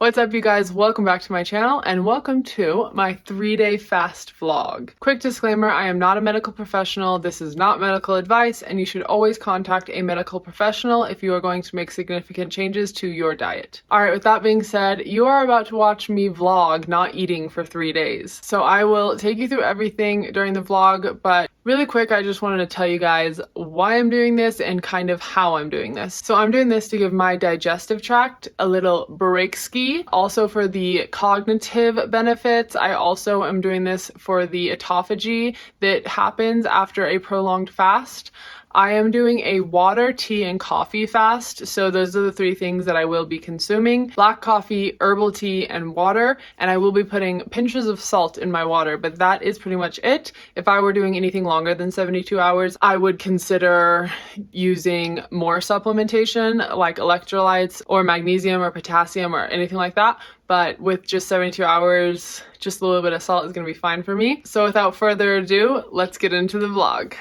What's up, you guys? Welcome back to my channel and welcome to my 3-day fast vlog. Quick disclaimer, I am not a medical professional. This is not medical advice and you should always contact a medical professional if you are going to make significant changes to your diet. Alright, with that being said, you are about to watch me vlog not eating for 3 days. So I will take you through everything during the vlog, but really quick, I just wanted to tell you guys why I'm doing this and kind of how I'm doing this. So I'm doing this to give my digestive tract a little break ski. Also for the cognitive benefits, I also am doing this for the autophagy that happens after a prolonged fast. I am doing a water, tea, and coffee fast. So those are the 3 things that I will be consuming: black coffee, herbal tea, and water. And I will be putting pinches of salt in my water, but that is pretty much it. If I were doing anything longer than 72 hours, I would consider using more supplementation like electrolytes or magnesium or potassium or anything like that. But with just 72 hours, just a little bit of salt is going to be fine for me. So without further ado, let's get into the vlog.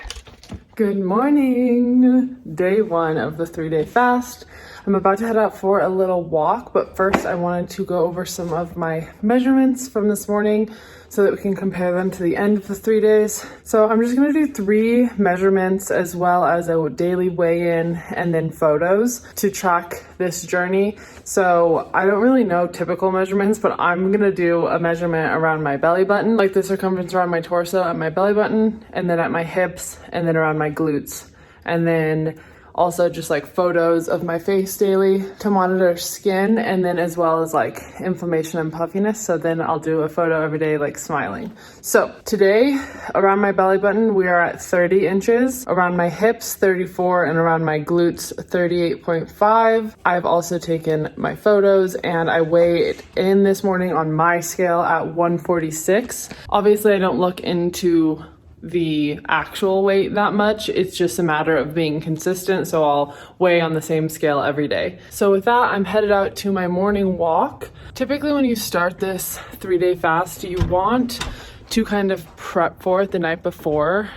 Good morning! Day 1 of the 3-day fast. I'm about to head out for a little walk, but first I wanted to go over some of my measurements from this morning so that we can compare them to the end of the 3 days. So I'm just going to do 3 measurements as well as a daily weigh-in and then photos to track this journey. So I don't really know typical measurements, but I'm going to do a measurement around my belly button, like the circumference around my torso at my belly button, and then at my hips, and then around my glutes. And then also just like photos of my face daily to monitor skin, and then as well as like inflammation and puffiness. So then I'll do a photo every day like smiling. So today around my belly button we are at 30 inches, around my hips 34, and around my glutes 38.5. I've also taken my photos and I weighed in this morning on my scale at 146. Obviously I don't look into the actual weight that much. It's just a matter of being consistent, so I'll weigh on the same scale every day. So with that, I'm headed out to my morning walk. Typically when you start this 3-day fast, you want to kind of prep for it the night before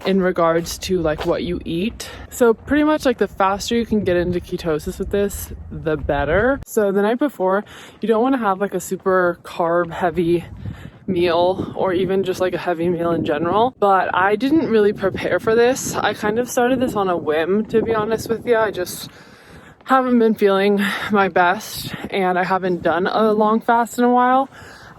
in regards to like what you eat. So pretty much like the faster you can get into ketosis with this, the better. So the night before, you don't want to have like a super carb heavy meal or even just like a heavy meal in general. But I didn't really prepare for this. I kind of started this on a whim, to be honest with you. I just haven't been feeling my best and I haven't done a long fast in a while.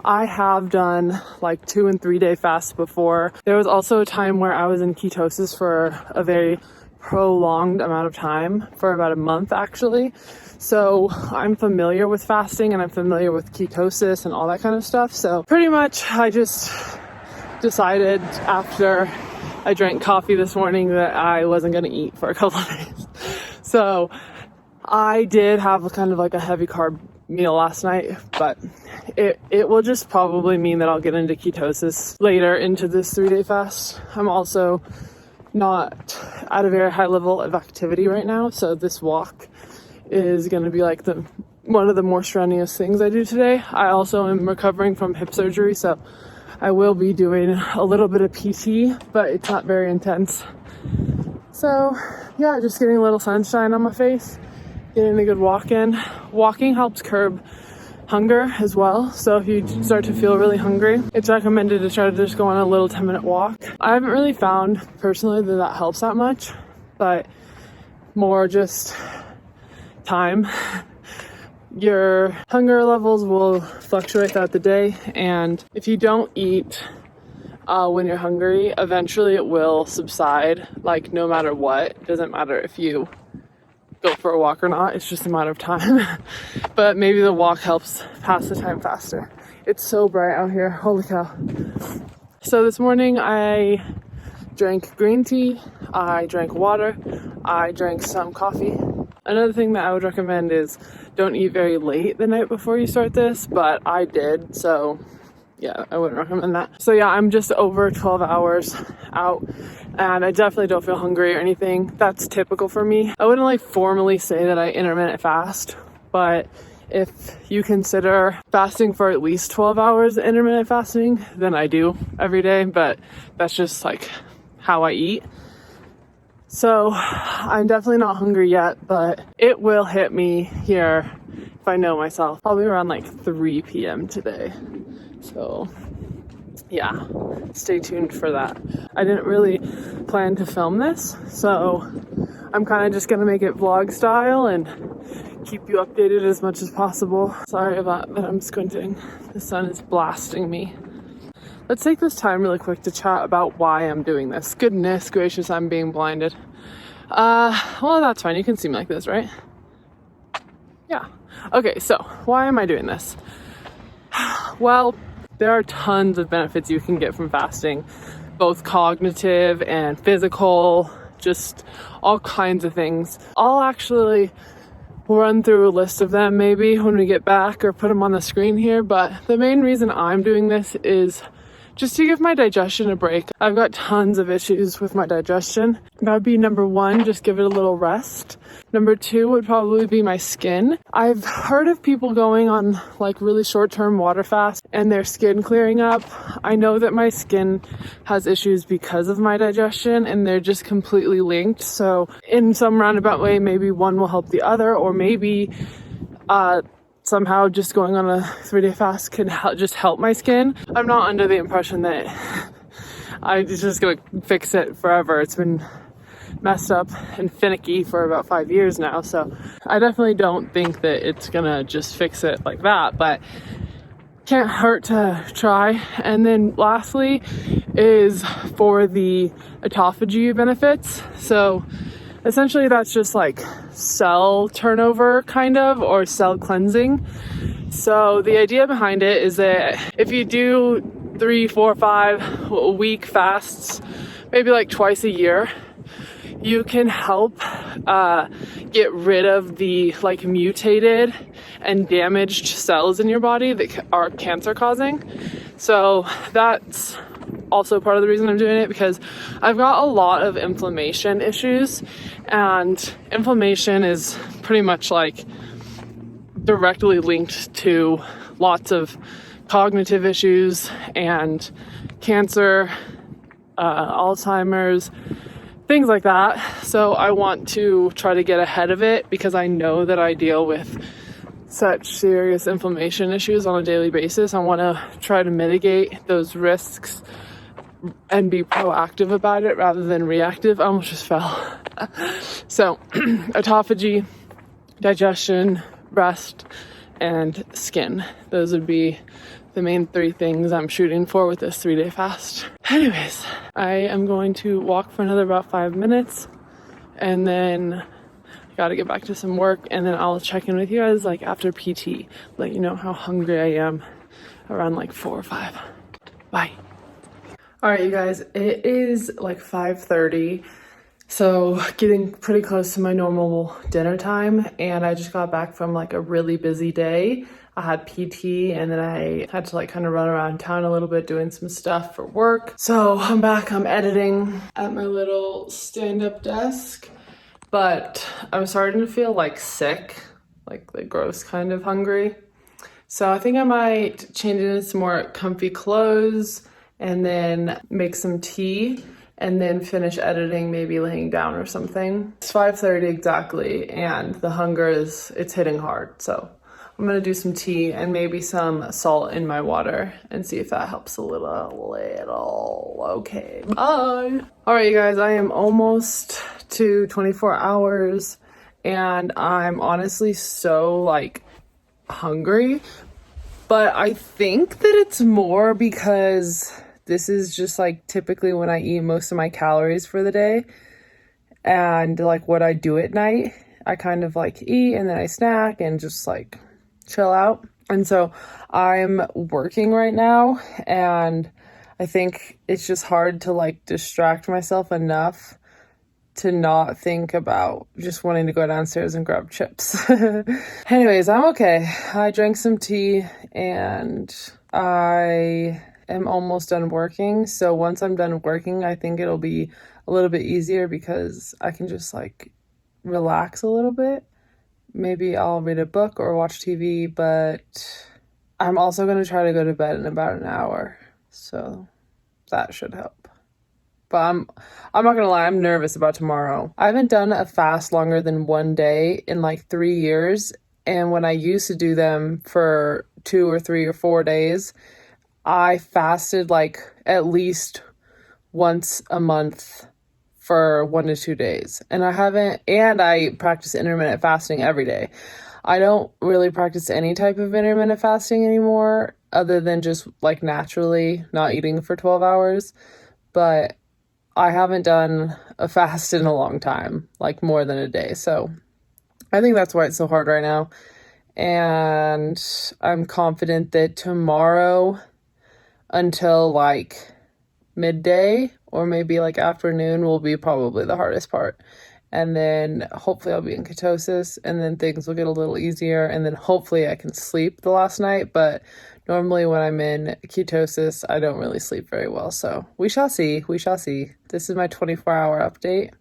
I have done like 2 and 3 day fasts before. There was also a time where I was in ketosis for a very prolonged amount of time, for about a month actually. So I'm familiar with fasting and I'm familiar with ketosis and all that kind of stuff. So pretty much I just decided after I drank coffee this morning that I wasn't going to eat for a couple of days. So I did have kind of like a heavy carb meal last night, but it will just probably mean that I'll get into ketosis later into this 3-day fast. I'm also not at a very high level of activity right now, so this walk is going to be like one of the more strenuous things I do today. I also am recovering from hip surgery, so I will be doing a little bit of PT, but it's not very intense. So yeah, just getting a little sunshine on my face, getting a good walk in. Walking helps curb hunger as well, so if you start to feel really hungry, it's recommended to try to just go on a little 10-minute walk. I haven't really found personally that helps that much, but more just time. Your hunger levels will fluctuate throughout the day, and if you don't eat when you're hungry, eventually it will subside, like no matter what. It doesn't matter if you go for a walk or not, it's just a matter of time. But maybe the walk helps pass the time faster. It's so bright out here, holy cow. So this morning I drank green tea, I drank water, I drank some coffee. Another thing that I would recommend is don't eat very late the night before you start this, but I did, so yeah, I wouldn't recommend that. So yeah, I'm just over 12 hours out and I definitely don't feel hungry or anything. That's typical for me. I wouldn't like formally say that I intermittent fast, but if you consider fasting for at least 12 hours intermittent fasting, then I do every day, but that's just like how I eat. So I'm definitely not hungry yet, but it will hit me here if I know myself. Probably around like 3 p.m. today. So yeah, stay tuned for that. I didn't really plan to film this, so I'm kind of just gonna make it vlog style and keep you updated as much as possible. Sorry about that, I'm squinting. The sun is blasting me. Let's take this time really quick to chat about why I'm doing this. Goodness gracious, I'm being blinded. Well, that's fine. You can see me like this, right? Yeah. Okay, so why am I doing this? Well, there are tons of benefits you can get from fasting, both cognitive and physical, just all kinds of things. I'll actually run through a list of them maybe when we get back or put them on the screen here, but the main reason I'm doing this is just to give my digestion a break. I've got tons of issues with my digestion. That would be number one, just give it a little rest. Number two would probably be my skin. I've heard of people going on like really short-term water fast and their skin clearing up. I know that my skin has issues because of my digestion and they're just completely linked. So in some roundabout way, maybe one will help the other, or maybe somehow just going on a 3-day fast can just help my skin. I'm not under the impression that I'm just gonna fix it forever. It's been messed up and finicky for about 5 years now, so I definitely don't think that it's gonna just fix it like that, but can't hurt to try. And then lastly is for the autophagy benefits. So essentially that's just like cell turnover kind of, or cell cleansing. So the idea behind it is that if you do 3, 4, 5 week fasts, maybe like twice a year, you can help get rid of the like mutated and damaged cells in your body that are cancer causing. So that's also part of the reason I'm doing it, because I've got a lot of inflammation issues, and inflammation is pretty much like directly linked to lots of cognitive issues and cancer, Alzheimer's, things like that. So I want to try to get ahead of it because I know that I deal with such serious inflammation issues on a daily basis. I want to try to mitigate those risks and be proactive about it rather than reactive. I almost just fell. So autophagy, digestion, rest, and skin. Those would be the main 3 things I'm shooting for with this 3-day fast. Anyways, I am going to walk for another about 5 minutes, and then I gotta get back to some work, and then I'll check in with you guys like after PT, let you know how hungry I am around like 4 or 5. Bye. All right, you guys, it is like 5:30. So getting pretty close to my normal dinner time, and I just got back from like a really busy day. I had PT, and then I had to like kind of run around town a little bit doing some stuff for work. So I'm back, I'm editing at my little stand-up desk, but I'm starting to feel like sick, like the gross kind of hungry. So I think I might change into some more comfy clothes and then make some tea and then finish editing, maybe laying down or something. It's 5:30 exactly, and the hunger it's hitting hard. So I'm gonna do some tea and maybe some salt in my water and see if that helps a little. Okay, bye. All right, you guys, I am almost to 24 hours and I'm honestly so like hungry, but I think that it's more because this is just like typically when I eat most of my calories for the day, and like what I do at night, I kind of like eat and then I snack and just like chill out. And so I'm working right now, and I think it's just hard to like distract myself enough to not think about just wanting to go downstairs and grab chips. Anyways, I'm okay. I drank some tea and I am almost done working. So once I'm done working, I think it'll be a little bit easier because I can just like relax a little bit. Maybe I'll read a book or watch TV, but I'm also going to try to go to bed in about an hour. So that should help. But I'm not going to lie, I'm nervous about tomorrow. I haven't done a fast longer than 1 day in like 3 years, And when I used to do them for 2 or 3 or 4 days, I fasted like at least once a month for 1 to 2 days. And I practice intermittent fasting every day. I don't really practice any type of intermittent fasting anymore, other than just like naturally not eating for 12 hours. But I haven't done a fast in a long time, like more than a day. So I think that's why it's so hard right now. And I'm confident that tomorrow until like midday or maybe like afternoon will be probably the hardest part. And then hopefully I'll be in ketosis, and then things will get a little easier, and then hopefully I can sleep the last night. But normally when I'm in ketosis, I don't really sleep very well. So we shall see. This is my 24-hour update,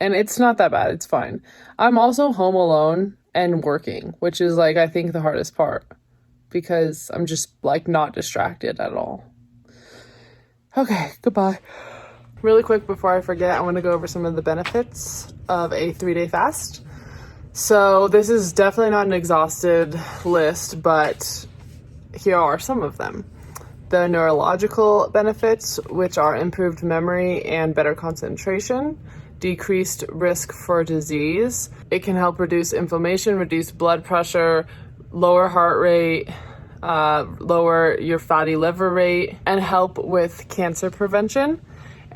and it's not that bad. It's fine. I'm also home alone and working, which is like, I think the hardest part, because I'm just like not distracted at all. Okay, goodbye. Really quick before I forget, I want to go over some of the benefits of a 3-day fast. So this is definitely not an exhausted list, but here are some of them. The neurological benefits, which are improved memory and better concentration, decreased risk for disease. It can help reduce inflammation, reduce blood pressure, lower heart rate, lower your fatty liver rate, and help with cancer prevention.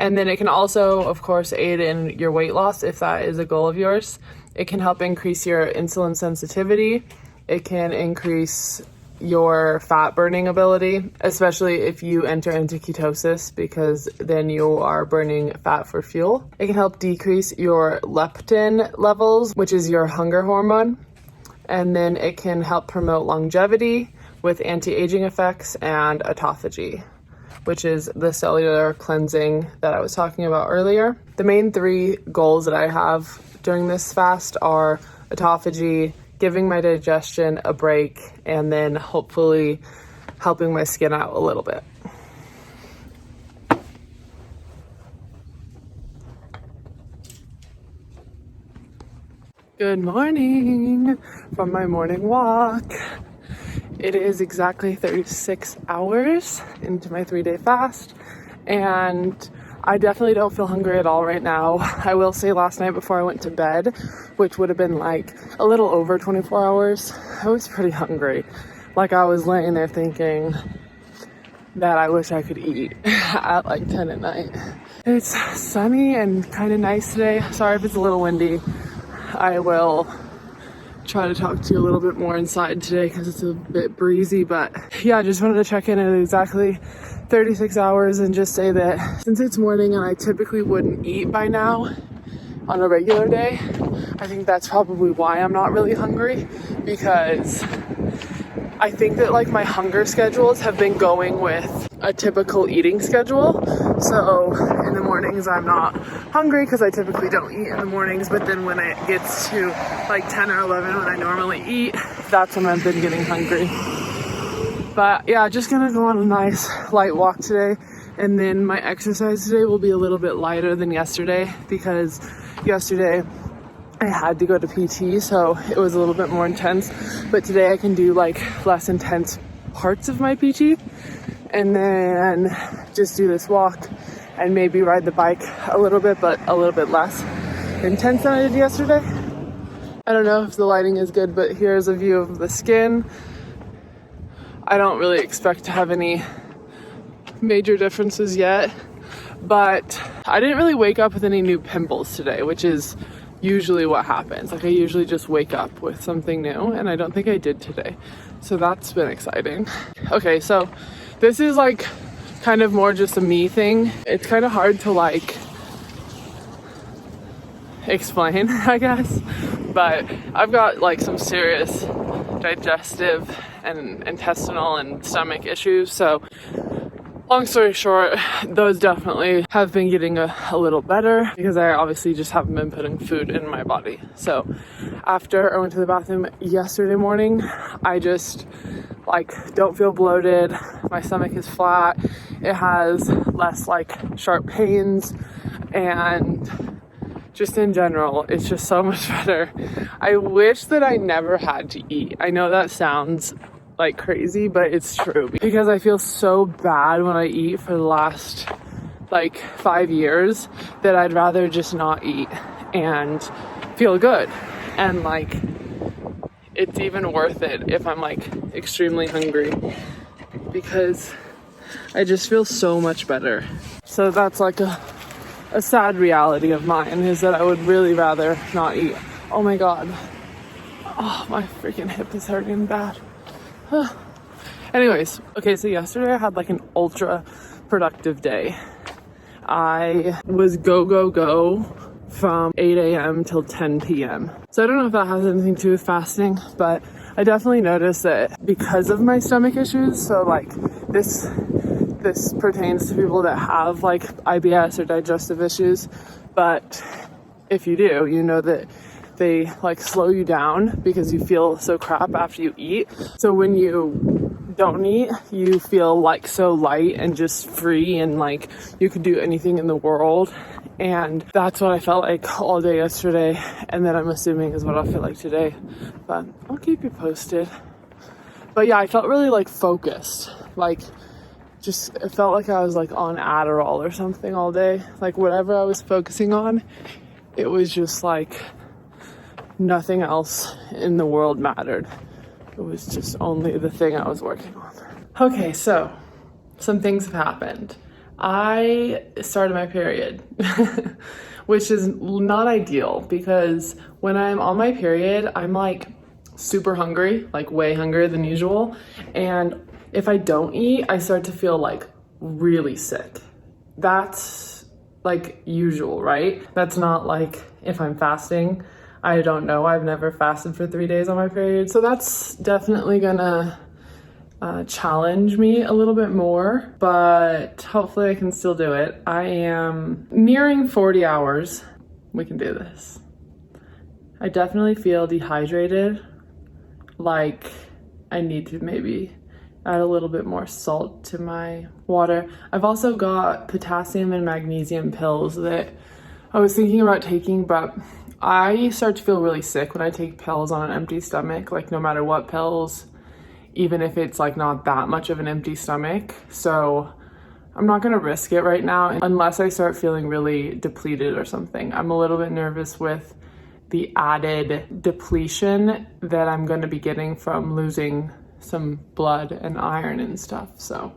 And then it can also, of course, aid in your weight loss if that is a goal of yours. It can help increase your insulin sensitivity. It can increase your fat burning ability, especially if you enter into ketosis, because then you are burning fat for fuel. It can help decrease your leptin levels, which is your hunger hormone. And then it can help promote longevity with anti-aging effects and autophagy, which is the cellular cleansing that I was talking about earlier. The main 3 goals that I have during this fast are autophagy, giving my digestion a break, and then hopefully helping my skin out a little bit. Good morning from my morning walk. It is exactly 36 hours into my 3-day fast, and I definitely don't feel hungry at all right now. I will say last night before I went to bed, which would have been like a little over 24 hours, I was pretty hungry. Like I was laying there thinking that I wish I could eat at like 10 at night. It's sunny and kind of nice today. Sorry if it's a little windy. I will try to talk to you a little bit more inside today because it's a bit breezy, but yeah, I just wanted to check in at exactly 36 hours and just say that since it's morning and I typically wouldn't eat by now on a regular day, I think that's probably why I'm not really hungry, because I think that like my hunger schedules have been going with a typical eating schedule. So in the mornings I'm not hungry because I typically don't eat in the mornings, but then when it gets to like 10 or 11 when I normally eat, that's when I've been getting hungry. But yeah, just gonna go on a nice light walk today, and then my exercise today will be a little bit lighter than yesterday, because yesterday I had to go to PT, so it was a little bit more intense, but today I can do like less intense parts of my PT, and then just do this walk and maybe ride the bike a little bit, but a little bit less intense than I did yesterday. I don't know if the lighting is good, but here's a view of the skin. I don't really expect to have any major differences yet, but I didn't really wake up with any new pimples today, which is usually what happens. Like I usually just wake up with something new, and I don't think I did today. So that's been exciting. Okay, so this is like kind of more just a me thing. It's kind of hard to like explain, I guess, but I've got like some serious digestive and intestinal and stomach issues. So long story short, those definitely have been getting a little better, because I obviously just haven't been putting food in my body. So after I went to the bathroom yesterday morning, I just like don't feel bloated. My stomach is flat. It has less like sharp pains, and just in general, it's just so much better. I wish that I never had to eat. I know that sounds like crazy, but it's true because I feel so bad when I eat for the last like 5 years that I'd rather just not eat and feel good. And like, it's even worth it if I'm like extremely hungry because I just feel so much better. So that's like a sad reality of mine, is that I would really rather not eat. Oh my God. Oh, my freaking hip is hurting bad. Anyways, okay, so yesterday I had like an ultra productive day. I was go from 8 a.m. till 10 p.m. So I don't know if that has anything to do with fasting, but I definitely noticed that because of my stomach issues, so like this pertains to people that have like IBS or digestive issues, but if you do, you know that they like slow you down because you feel so crap after you eat. So when you don't eat, you feel like so light and just free and like you could do anything in the world. And that's what I felt like all day yesterday, and then I'm assuming is what I'll feel like today, but I'll keep you posted. But yeah, I felt really like focused, like just it felt like I was like on Adderall or something all day. Like whatever I was focusing on, it was just like nothing else in the world mattered. It was just only the thing I was working on. Okay, so some things have happened. I started my period, which is not ideal because when I'm on my period, I'm like super hungry, like way hungrier than usual. And if I don't eat, I start to feel like really sick. That's like usual, right? That's not like if I'm fasting. I don't know. I've never fasted for 3 days on my period. So that's definitely gonna challenge me a little bit more, but hopefully I can still do it. I am nearing 40 hours. We can do this. I definitely feel dehydrated. Like I need to maybe add a little bit more salt to my water. I've also got potassium and magnesium pills that I was thinking about taking, but I start to feel really sick when I take pills on an empty stomach, like no matter what pills, even if it's like not that much of an empty stomach. So I'm not gonna risk it right now unless I start feeling really depleted or something. I'm a little bit nervous with the added depletion that I'm gonna be getting from losing some blood and iron and stuff. So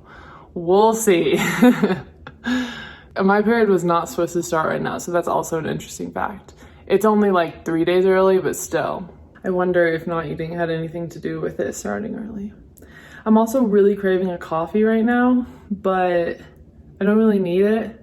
we'll see. My period was not supposed to start right now, so that's also an interesting fact. It's only like 3 days early, but still. I wonder if not eating had anything to do with it starting early. I'm also really craving a coffee right now, but I don't really need it.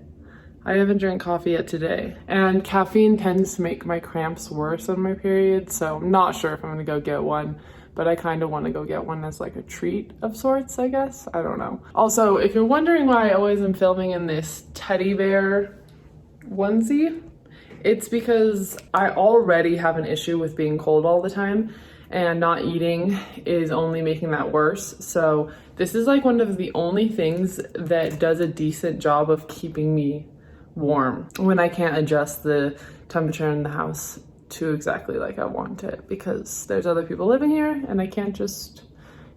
I haven't drank coffee yet today. And caffeine tends to make my cramps worse on my period, so I'm not sure if I'm gonna go get one, but I kind of want to go get one as like a treat of sorts, I guess. I don't know. Also, if you're wondering why I always am filming in this teddy bear onesie, it's because I already have an issue with being cold all the time, and not eating is only making that worse. So this is like one of the only things that does a decent job of keeping me warm when I can't adjust the temperature in the house to exactly like I want it, because there's other people living here and I can't just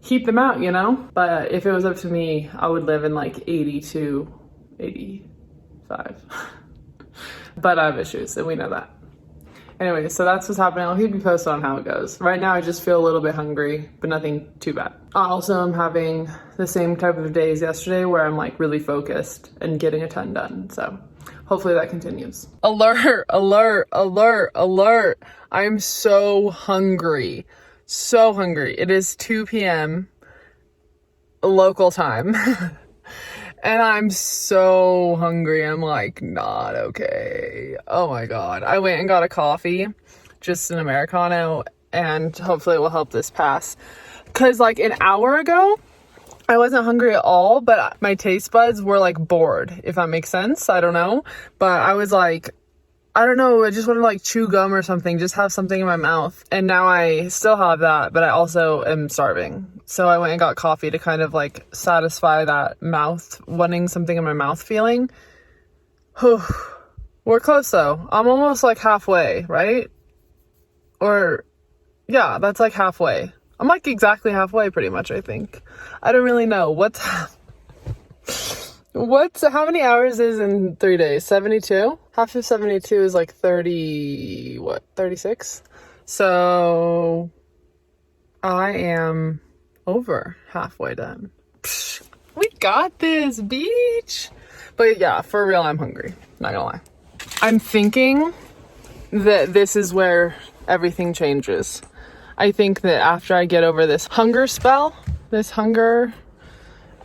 keep them out, you know? But if it was up to me, I would live in like 82, 85. But I have issues, and we know that. Anyway, so that's what's happening. I'll keep you posted on how it goes. Right now, I just feel a little bit hungry, but nothing too bad. I also am having the same type of days yesterday where I'm like really focused and getting a ton done. So hopefully that continues. Alert, alert, alert, alert. I'm so hungry. So hungry. It is 2 p.m. local time. And I'm so hungry. I'm like not okay. Oh my God. I went and got a coffee, just an Americano, and hopefully it will help this pass. Cause like an hour ago, I wasn't hungry at all, but my taste buds were like bored, if that makes sense. I don't know. But I was like, I don't know, I just want to like chew gum or something, just have something in my mouth. And now I still have that, but I also am starving. So I went and got coffee to kind of like satisfy that mouth, wanting something in my mouth feeling. Whew. We're close though. I'm almost like halfway, right? Or, yeah, that's like halfway. I'm like exactly halfway pretty much, I think. I don't really know. How many hours is in 3 days? 72? Half of 72 is like 30, 36? So I am over halfway done. Psh, we got this, beach. But yeah, for real, I'm hungry. Not gonna lie. I'm thinking that this is where everything changes. I think that after I get over this hunger spell, this hunger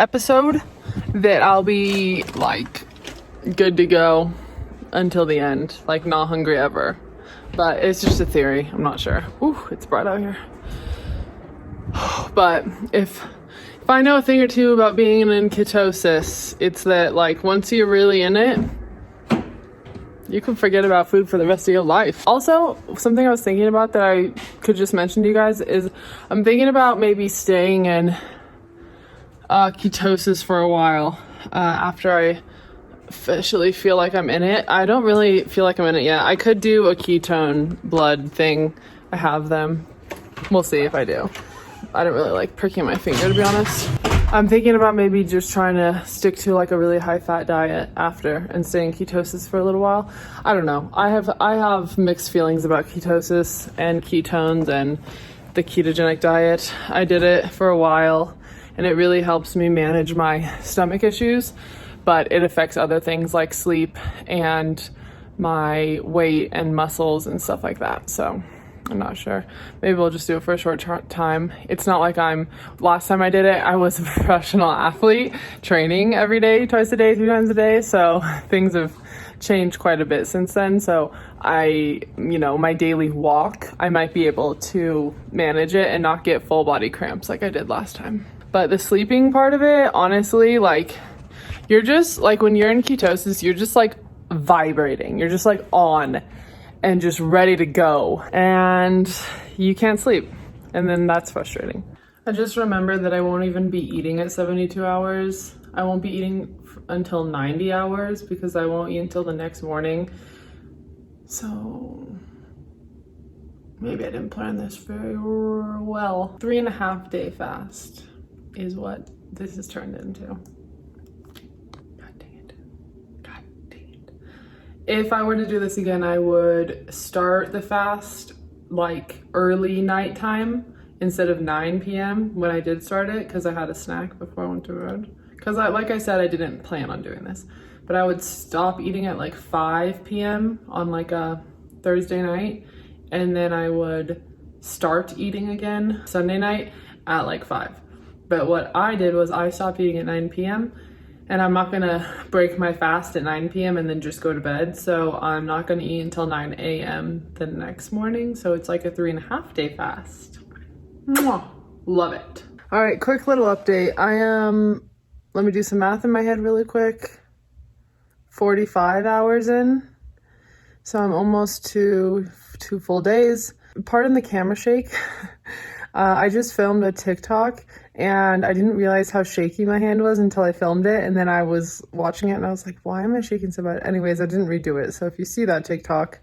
episode, that I'll be like good to go until the end, like not hungry ever. But it's just a theory. I'm not sure. Ooh, it's bright out here. But if I know a thing or two about being in ketosis, it's that like once you're really in it, you can forget about food for the rest of your life. Also, something I was thinking about that I could just mention to you guys is I'm thinking about maybe staying in ketosis for a while after I officially feel like I'm in it. I don't really feel like I'm in it yet. I could do a ketone blood thing. I have them. We'll see if I do. I don't really like pricking my finger, to be honest. I'm thinking about maybe just trying to stick to like a really high fat diet after and stay in ketosis for a little while. I don't know. I have mixed feelings about ketosis and ketones and the ketogenic diet. I did it for a while and it really helps me manage my stomach issues, but it affects other things like sleep and my weight and muscles and stuff like that. So I'm not sure. Maybe we'll just do it for a short time. It's not like last time I did it, I was a professional athlete training every day, twice a day, 3 times a day. So things have changed quite a bit since then. So my daily walk, I might be able to manage it and not get full body cramps like I did last time. But the sleeping part of it, honestly, like you're just like, when you're in ketosis, you're just like vibrating. You're just like on and just ready to go, and you can't sleep, and then that's frustrating. I just remembered that I won't even be eating at 72 hours. I won't be eating until 90 hours because I won't eat until the next morning. So maybe I didn't plan this very well. 3.5 day fast is what this has turned into. If I were to do this again, I would start the fast like early nighttime instead of 9 p.m. when I did start it, because I had a snack before I went to bed. Because like I said, I didn't plan on doing this, but I would stop eating at like 5 p.m. on like a Thursday night, and then I would start eating again Sunday night at like 5. But what I did was I stopped eating at 9 p.m. and I'm not gonna break my fast at 9 p.m. and then just go to bed. So I'm not gonna eat until 9 a.m. the next morning. So it's like a 3.5 day fast. Mwah. Love it. All right, quick little update. Let me do some math in my head really quick. 45 hours in. So I'm almost to 2 full days. Pardon the camera shake. I just filmed a TikTok and I didn't realize how shaky my hand was until I filmed it, and then I was watching it and I was like, why am I shaking so bad? Anyways, I didn't redo it. So if you see that TikTok,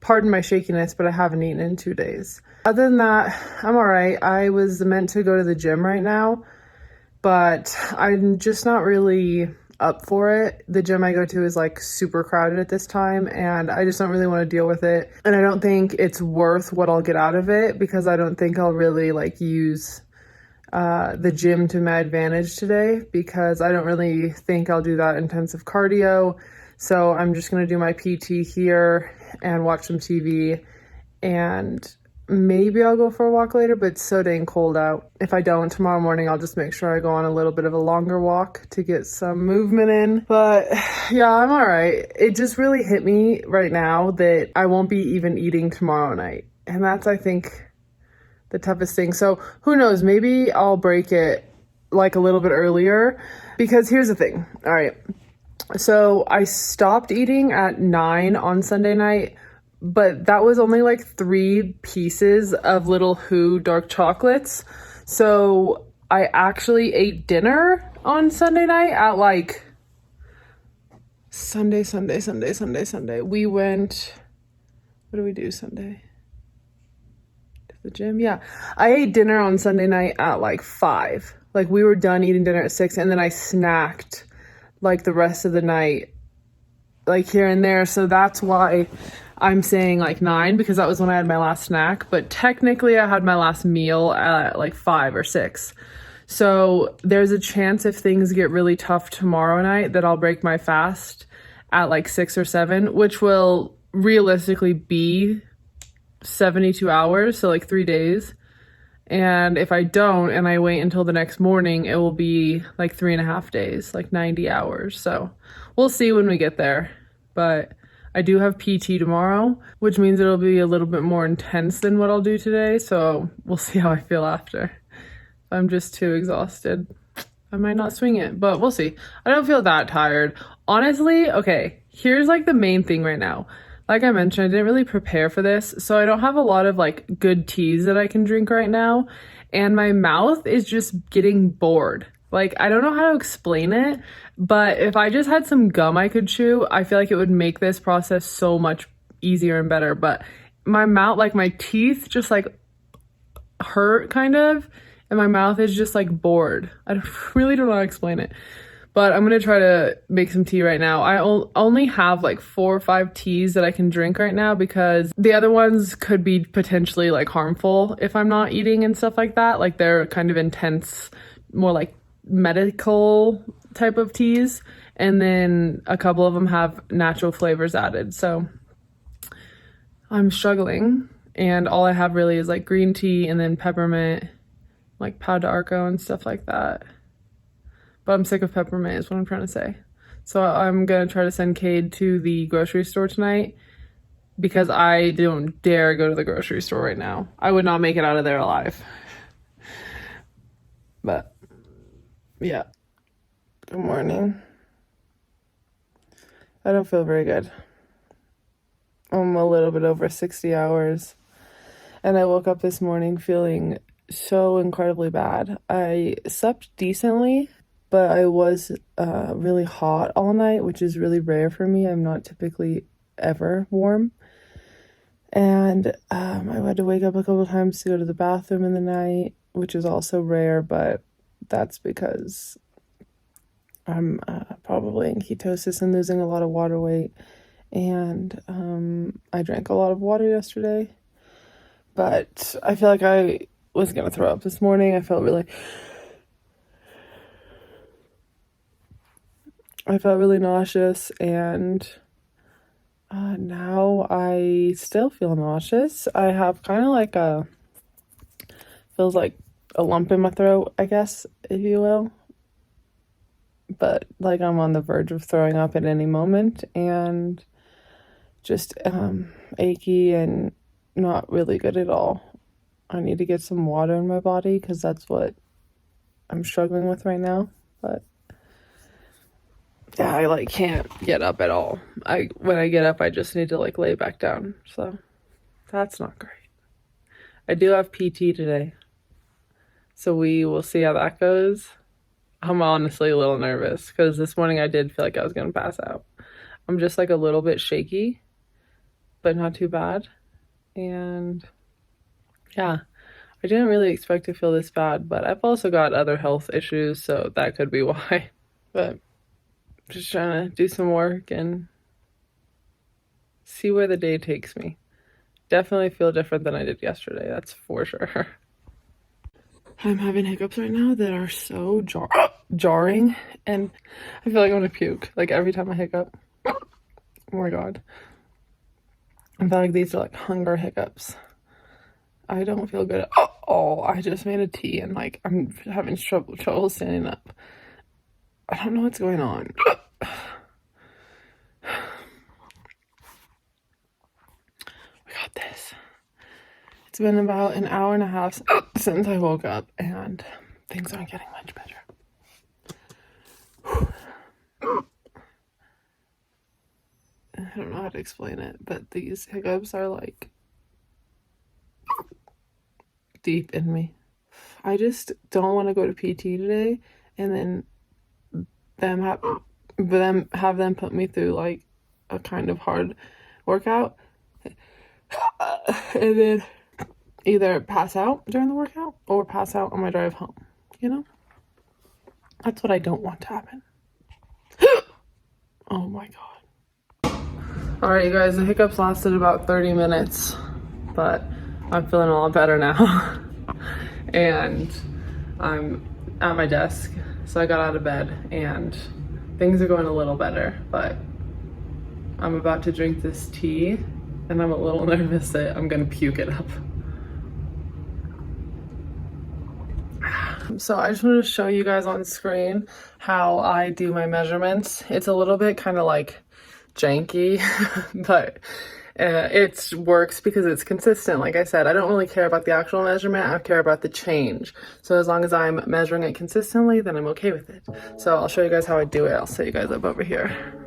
pardon my shakiness, but I haven't eaten in 2 days. Other than that, I'm all right. I was meant to go to the gym right now, but I'm just not really up for it. The gym I go to is like super crowded at this time, and I just don't really want to deal with it. And I don't think it's worth what I'll get out of it, because I don't think I'll really like use the gym to my advantage today, because I don't really think I'll do that intensive cardio. So I'm just going to do my PT here and watch some TV, and maybe I'll go for a walk later, but it's so dang cold out. If I don't, tomorrow morning I'll just make sure I go on a little bit of a longer walk to get some movement in. But yeah, I'm all right. It just really hit me right now that I won't be even eating tomorrow night. And that's, I think, the toughest thing. So who knows, maybe I'll break it like a little bit earlier, because here's the thing. All right. So I stopped eating at 9 on Sunday night, but that was only like 3 pieces of Little Who dark chocolates. So I actually ate dinner on Sunday night at like Sunday. We went, what did we do Sunday? To the gym? Yeah. I ate dinner on Sunday night at like 5. Like we were done eating dinner at 6 and then I snacked like the rest of the night, like here and there. So that's why I'm saying like 9, because that was when I had my last snack. But technically I had my last meal at like 5 or 6. So there's a chance if things get really tough tomorrow night that I'll break my fast at like 6 or 7, which will realistically be 72 hours, so like 3 days. And if I don't and I wait until the next morning, it will be like 3.5 days, like 90 hours. So we'll see when we get there. But I do have PT tomorrow, which means it'll be a little bit more intense than what I'll do today. So we'll see how I feel after. I'm just too exhausted. I might not swing it, but we'll see. I don't feel that tired. Honestly, okay, here's like the main thing right now. Like I mentioned, I didn't really prepare for this, so I don't have a lot of like good teas that I can drink right now, and my mouth is just getting bored. Like, I don't know how to explain it, but if I just had some gum I could chew, I feel like it would make this process so much easier and better. But my mouth, like my teeth just like hurt kind of, and my mouth is just like bored. Really don't know how to explain it. But I'm gonna try to make some tea right now. I only have like 4 or 5 teas that I can drink right now because the other ones could be potentially like harmful if I'm not eating and stuff like that. Like they're kind of intense, more like medical type of teas. And then a couple of them have natural flavors added. So I'm struggling. And all I have really is like green tea and then peppermint, like Pau d'Arco and stuff like that. But I'm sick of peppermint is what I'm trying to say. So I'm going to try to send Cade to the grocery store tonight because I don't dare go to the grocery store right now. I would not make it out of there alive. But yeah. Good morning. I don't feel very good. I'm a little bit over 60 hours. And I woke up this morning feeling so incredibly bad. I slept decently, but I was really hot all night, which is really rare for me. I'm not typically ever warm. And I had to wake up a couple times to go to the bathroom in the night, which is also rare, but that's because I'm probably in ketosis and losing a lot of water weight. And I drank a lot of water yesterday, but I feel like I was gonna throw up this morning. I felt really nauseous, and now I still feel nauseous. I have kind of like feels like a lump in my throat, I guess, if you will. But like I'm on the verge of throwing up at any moment, and just achy and not really good at all. I need to get some water in my body because that's what I'm struggling with right now. But yeah, I like can't get up at all. When I get up, I just need to like lay back down. So that's not great. I do have PT today, so we will see how that goes. I'm honestly a little nervous because this morning I did feel like I was gonna pass out. I'm just like a little bit shaky, but not too bad. And yeah, I didn't really expect to feel this bad, but I've also got other health issues, so that could be why. But just trying to do some work and see where the day takes me. Definitely feel different than I did yesterday, that's for sure. I'm having hiccups right now that are so jarring, and I feel like I'm gonna puke like every time I hiccup. Oh my god. I feel like these are like hunger hiccups. I don't feel good at all. I just made a tea and like I'm having trouble standing up. I don't know what's going on. I got this. It's been about an hour and a half since I woke up, and things aren't getting much better. I don't know how to explain it, but these hiccups are like deep in me. I just don't want to go to PT today, and then them but then have them put me through like a kind of hard workout and then either pass out during the workout or pass out on my drive home, you know? That's what I don't want to happen. Oh my God. All right, you guys, the hiccups lasted about 30 minutes, but I'm feeling a lot better now. And I'm at my desk, so I got out of bed and things are going a little better, but I'm about to drink this tea and I'm a little nervous that I'm gonna puke it up. So I just wanted to show you guys on screen how I do my measurements. It's a little bit kind of like janky, but it works because it's consistent. Like I said, I don't really care about the actual measurement, I care about the change. So as long as I'm measuring it consistently, then I'm okay with it. So I'll show you guys how I do it. I'll set you guys up over here.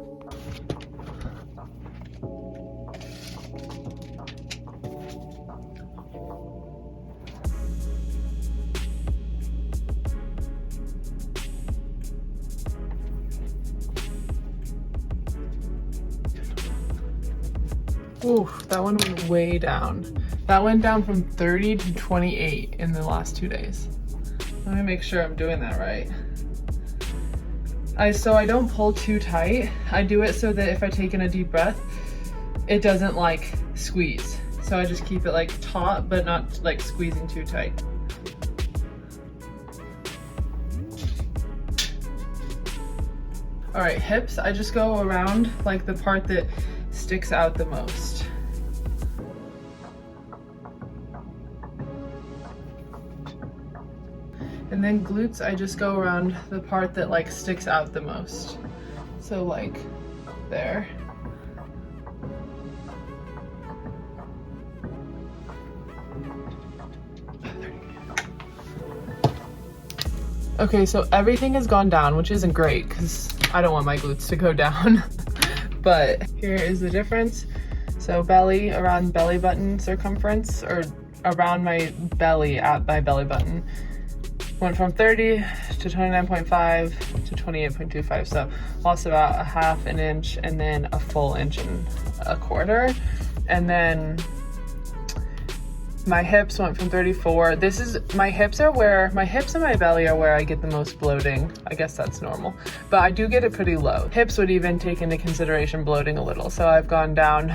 Oof, that one went way down. That went down from 30 to 28 in the last 2 days. Let me make sure I'm doing that right. So I don't pull too tight. I do it so that if I take in a deep breath, it doesn't like squeeze. So I just keep it like taut, but not like squeezing too tight. All right, hips, I just go around like the part that sticks out the most. And then glutes, I just go around the part that like sticks out the most. So like there. Okay, so everything has gone down, which isn't great because I don't want my glutes to go down. But here is the difference. So belly around belly button circumference, or around my belly at my belly button, went from 30 to 29.5 to 28.25. So lost about a half an inch and then a full inch and a quarter. And then my hips went from 34. My hips and my belly are where I get the most bloating. I guess that's normal, but I do get it pretty low. Hips would even take into consideration bloating a little. So I've gone down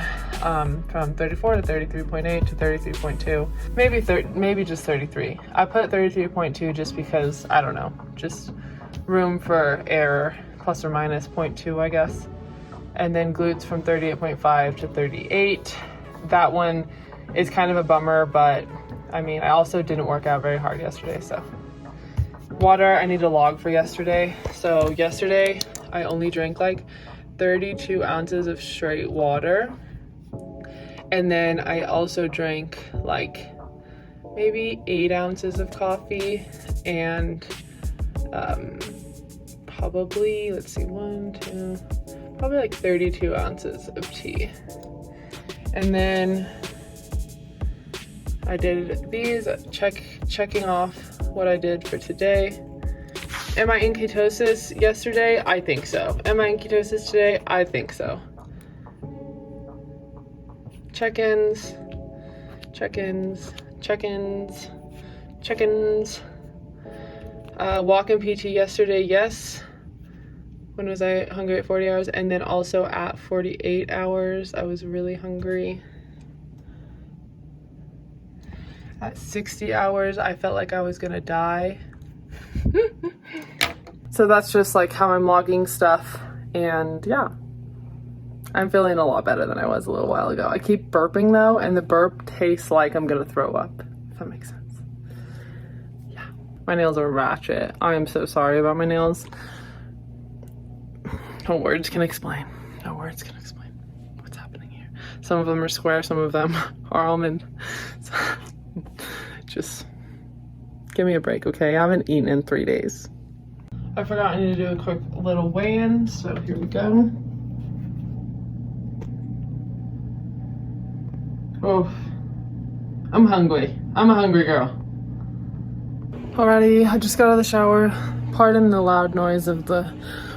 from 34 to 33.8 to 33.2, maybe just 33. I put 33.2 just because, I don't know, just room for error, plus or minus 0.2, I guess. And then glutes from 38.5 to 38. That one is kind of a bummer, but I mean, I also didn't work out very hard yesterday, so. Water, I need a log for yesterday. So yesterday, I only drank like 32 ounces of straight water. And then I also drank like maybe 8 ounces of coffee and probably, let's see, probably like 32 ounces of tea. And then I did these, checking off what I did for today. Am I in ketosis yesterday? I think so. Am I in ketosis today? I think so. Check-ins, check-ins, check-ins, check-ins. Walk-in PT yesterday, yes. When was I hungry at 40 hours? And then also at 48 hours, I was really hungry. At 60 hours, I felt like I was gonna die. So that's just like how I'm logging stuff. And yeah, I'm feeling a lot better than I was a little while ago. I keep burping though, and the burp tastes like I'm gonna throw up, if that makes sense. Yeah, my nails are ratchet. I am so sorry about my nails. No words can explain. No words can explain what's happening here. Some of them are square, some of them are almond. So, just give me a break, okay? I haven't eaten in 3 days. I forgot I need to do a quick little weigh-in, so here we go. Oh, I'm hungry. I'm a hungry girl. Alrighty, I just got out of the shower. Pardon the loud noise of the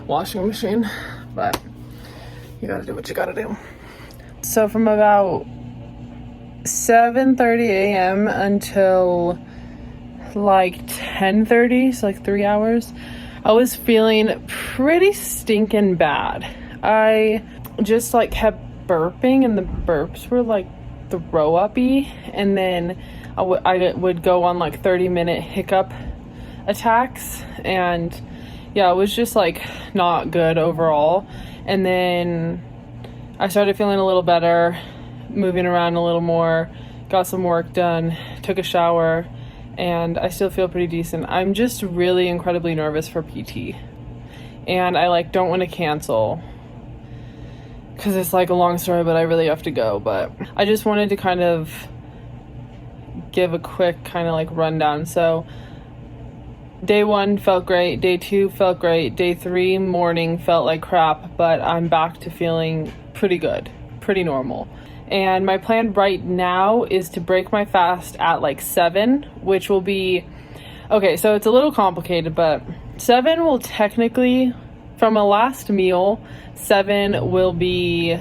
washing machine, but you gotta do what you gotta do. So from about 7:30 a.m. until like 10:30, so like 3 hours, I was feeling pretty stinking bad. I just like kept burping, and the burps were like throw uppy, and then I would go on like 30-minute hiccup attacks, and yeah, it was just like not good overall. And then I started feeling a little better, moving around a little more, got some work done, took a shower, and I still feel pretty decent. I'm just really incredibly nervous for PT, and I like don't want to cancel because it's like a long story, but I really have to go. But I just wanted to kind of give a quick kind of like rundown. So day 1 felt great, day 2 felt great, day 3 morning felt like crap, but I'm back to feeling pretty good, pretty normal. And my plan right now is to break my fast at like 7, which will be, okay, so it's a little complicated, but 7 will technically, from a last meal, 7 will be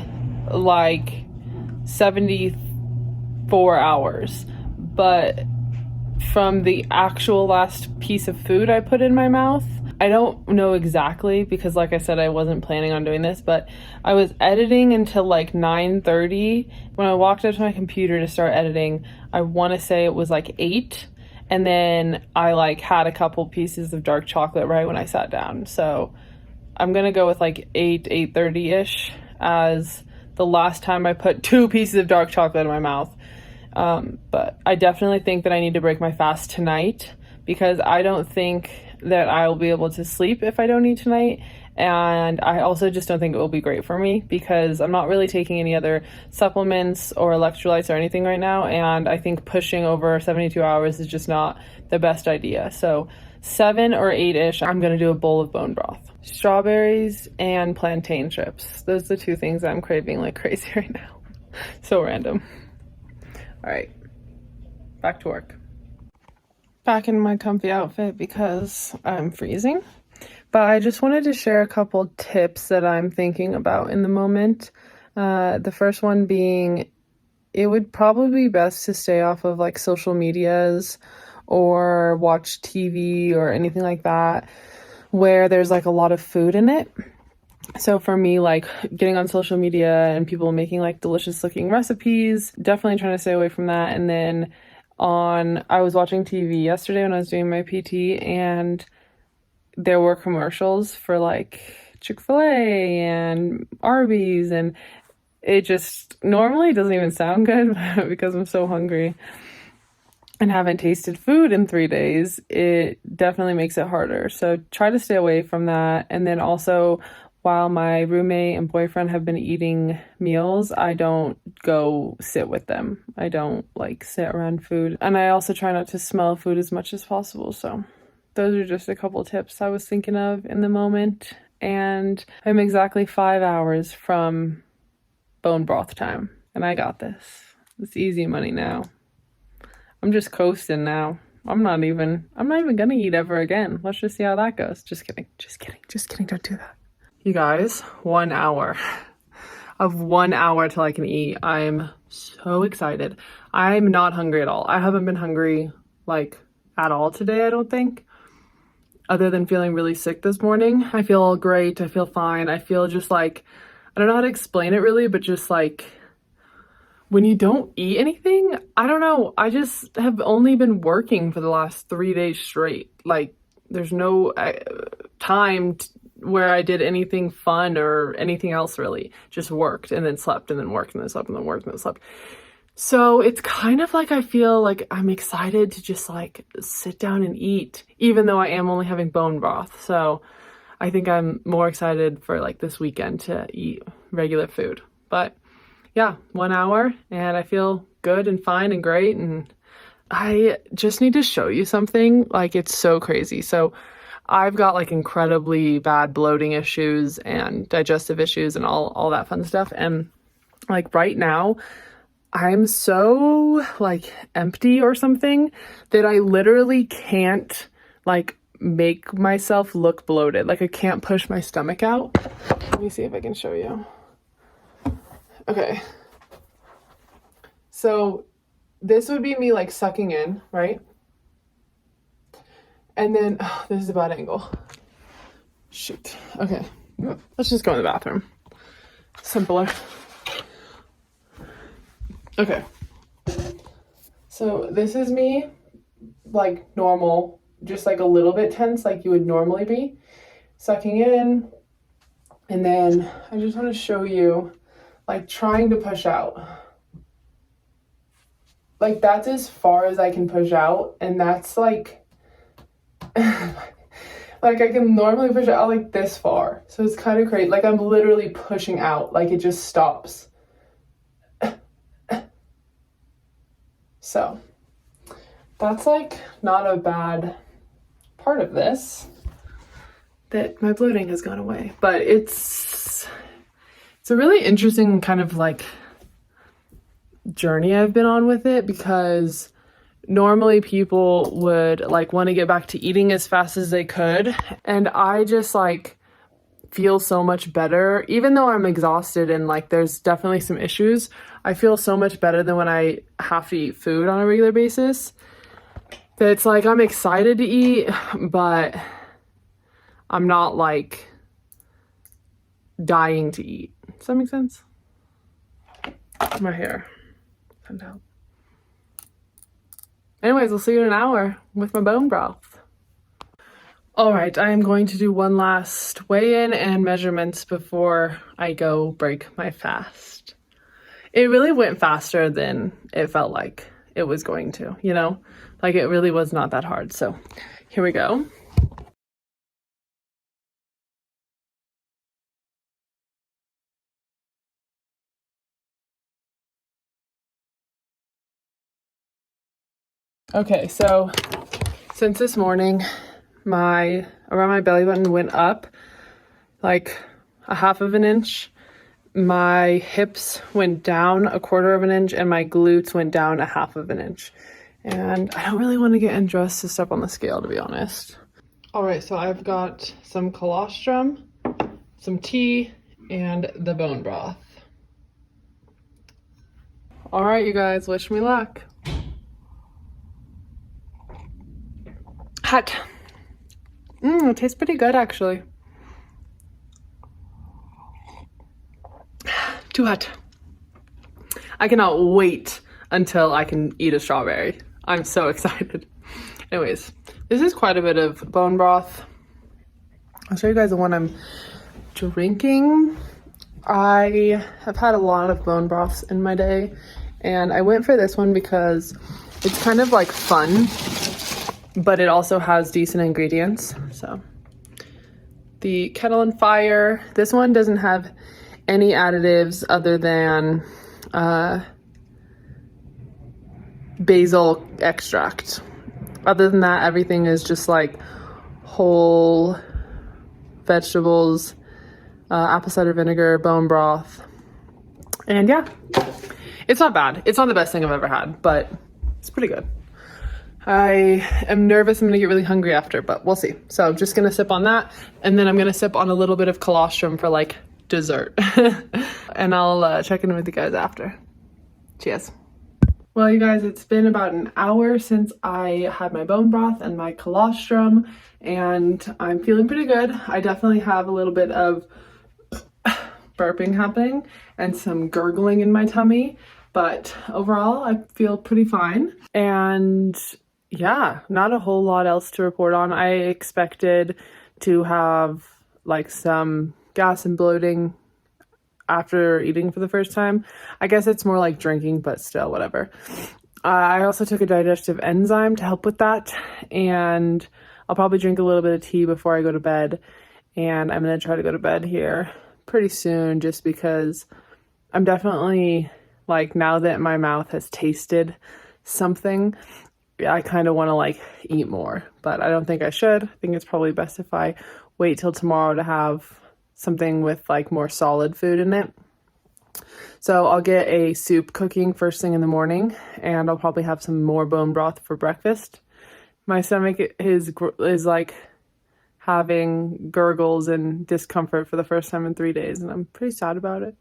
like 74 hours. But from the actual last piece of food I put in my mouth, I don't know exactly, because like I said, I wasn't planning on doing this, but I was editing until like 9:30. When I walked up to my computer to start editing, I want to say it was like 8. And then I like had a couple pieces of dark chocolate right when I sat down. So I'm going to go with like 8:30-ish as the last time I put 2 pieces of dark chocolate in my mouth. But I definitely think that I need to break my fast tonight, because I don't think that I will be able to sleep if I don't eat tonight. And I also just don't think it will be great for me, because I'm not really taking any other supplements or electrolytes or anything right now. And I think pushing over 72 hours is just not the best idea. So 7 or 8-ish, I'm going to do a bowl of bone broth. Strawberries and plantain chips. Those are the 2 things I'm craving like crazy right now. So random. All right, back to work. Back in my comfy outfit because I'm freezing. But I just wanted to share a couple tips that I'm thinking about in the moment. The first one being, it would probably be best to stay off of like social medias or watch TV or anything like that where there's like a lot of food in it. So for me, like getting on social media and people making like delicious looking recipes, definitely trying to stay away from that. And then I was watching TV yesterday when I was doing my PT, and there were commercials for like Chick-fil-A and Arby's, and it just normally doesn't even sound good, but because I'm so hungry and haven't tasted food in 3 days, it definitely makes it harder. So try to stay away from that. And then also, while my roommate and boyfriend have been eating meals, I don't go sit with them. I don't like sit around food. And I also try not to smell food as much as possible. So those are just a couple tips I was thinking of in the moment. And I'm exactly 5 hours from bone broth time. And I got this. It's easy money now. I'm just coasting now. I'm not even gonna eat ever again. Let's just see how that goes. Just kidding. Don't do that. You guys, 1 hour. Of 1 hour till I can eat. I'm so excited. I'm not hungry at all. I haven't been hungry like at all today, I don't think. Other than feeling really sick this morning. I feel great. I feel fine. I feel just like, I don't know how to explain it really, but just like when you don't eat anything, I don't know. I just have only been working for the last 3 days straight. Like there's no time where I did anything fun or anything else really. Just worked and then slept and then worked and then slept and then worked and then slept. So it's kind of like I feel like I'm excited to just like sit down and eat, even though I am only having bone broth. So I think I'm more excited for like this weekend to eat regular food. But yeah, 1 hour and I feel good and fine and great. And I just need to show you something. Like it's so crazy. So I've got like incredibly bad bloating issues and digestive issues and all that fun stuff. And like right now, I'm so like empty or something that I literally can't like make myself look bloated. Like I can't push my stomach out. Let me see if I can show you. Okay. So this would be me like sucking in, right? And then, oh, this is a bad angle. Shoot. Okay. Let's just go in the bathroom. Simpler. Okay. So this is me, like normal, just like a little bit tense, like you would normally be, sucking in. And then I just want to show you, like trying to push out. Like that's as far as I can push out, and that's like, like I can normally push out like this far. So it's kind of crazy. Like I'm literally pushing out, like it just stops. So that's like not a bad part of this, that my bloating has gone away. But it's a really interesting kind of like journey I've been on with it, because normally people would like want to get back to eating as fast as they could, and I just like feel so much better. Even though I'm exhausted and like there's definitely some issues, I feel so much better than when I have to eat food on a regular basis. That it's like I'm excited to eat, but I'm not like dying to eat. Does that make sense? My hair. Anyways, I'll see you in an hour with my bone broth. All right, I am going to do one last weigh-in and measurements before I go break my fast. It really went faster than it felt like it was going to, you know? Like it really was not that hard. So here we go. Okay, so since this morning, around my belly button went up like a half of an inch. My hips went down a quarter of an inch, and my glutes went down a half of an inch. And I don't really want to get undressed to step on the scale, to be honest. All right, so I've got some colostrum, some tea, and the bone broth. All right, you guys, wish me luck. Hot. It tastes pretty good, actually. Too hot. I cannot wait until I can eat a strawberry. I'm so excited. Anyways, this is quite a bit of bone broth. I'll show you guys the one I'm drinking. I have had a lot of bone broths in my day, and I went for this one because it's kind of like fun, but it also has decent ingredients. So the Kettle and Fire, this one doesn't have any additives other than basil extract. Other than that, everything is just like whole vegetables, apple cider vinegar, bone broth. And yeah, it's not bad. It's not the best thing I've ever had, but it's pretty good. I am nervous I'm gonna get really hungry after, but we'll see. So I'm just gonna sip on that, and then I'm gonna sip on a little bit of colostrum for like dessert. And I'll check in with you guys after. Cheers. Well, you guys, it's been about an hour since I had my bone broth and my colostrum, and I'm feeling pretty good. I definitely have a little bit of burping happening and some gurgling in my tummy, but overall I feel pretty fine. And yeah, not a whole lot else to report on. I expected to have like some gas and bloating after eating for the first time. I guess it's more like drinking, but still, whatever. I also took a digestive enzyme to help with that, and I'll probably drink a little bit of tea before I go to bed, and I'm gonna try to go to bed here pretty soon, just because I'm definitely like, now that my mouth has tasted something, I kind of want to like eat more, but I don't think I should. I think it's probably best if I wait till tomorrow to have something with like more solid food in it. So I'll get a soup cooking first thing in the morning, and I'll probably have some more bone broth for breakfast. My stomach is like having gurgles and discomfort for the first time in 3 days, and I'm pretty sad about it.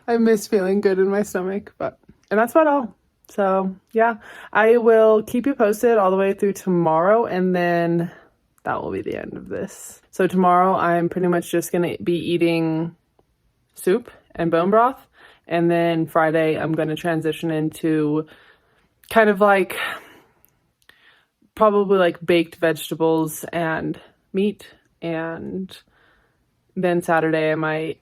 I miss feeling good in my stomach, and that's about all. So yeah, I will keep you posted all the way through tomorrow, and then that will be the end of this. So tomorrow I'm pretty much just gonna be eating soup and bone broth, and then Friday I'm gonna transition into kind of like probably like baked vegetables and meat, and then Saturday I might